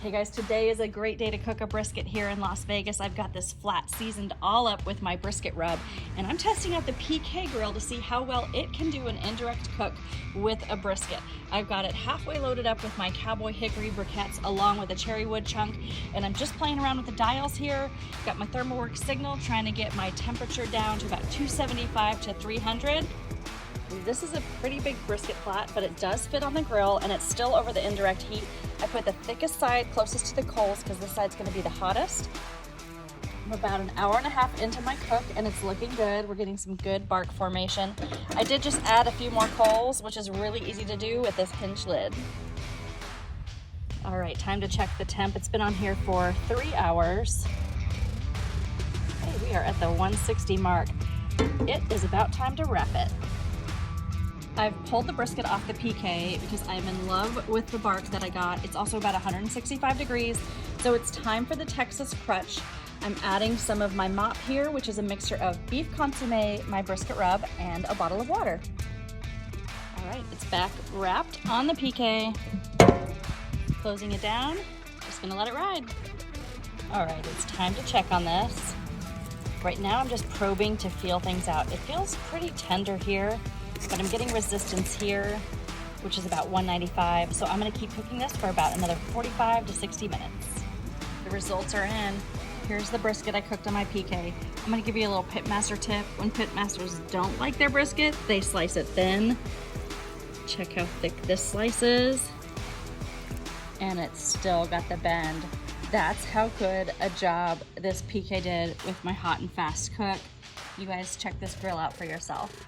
Hey guys, today is a great day to cook a brisket here in Las Vegas. I've got this flat seasoned all up with my brisket rub, and I'm testing out the PK grill to see how well it can do an indirect cook with a brisket. I've got it halfway loaded up with my cowboy hickory briquettes along with a cherry wood chunk, and I'm just playing around with the dials here. Got my ThermoWorks signal, trying to get my temperature down to about 275 to 300. This is a pretty big brisket flat, but it does fit on the grill and it's still over the indirect heat. I put the thickest side closest to the coals because this side's gonna be the hottest. I'm about an hour and a half into my cook and it's looking good. We're getting some good bark formation. I did just add a few more coals, which is really easy to do with this hinge lid. All right, time to check the temp. It's been on here for 3 hours. Hey, we are at the 160 mark. It is about time to wrap it. I've pulled the brisket off the PK because I'm in love with the bark that I got. It's also about 165 degrees, so it's time for the Texas crutch. I'm adding some of my mop here, which is a mixture of beef consomme, my brisket rub, and a bottle of water. All right, it's back wrapped on the PK. Closing it down, just gonna let it ride. All right, it's time to check on this. Right now I'm just probing to feel things out. It feels pretty tender here, but I'm getting resistance here, which is about 195. So I'm gonna keep cooking this for about another 45 to 60 minutes. The results are in. Here's the brisket I cooked on my PK. I'm gonna give you a little pitmaster tip. When pitmasters don't like their brisket, they slice it thin. Check how thick this slice is. And it's still got the bend. That's how good a job this PK did with my hot and fast cook. You guys check this grill out for yourself.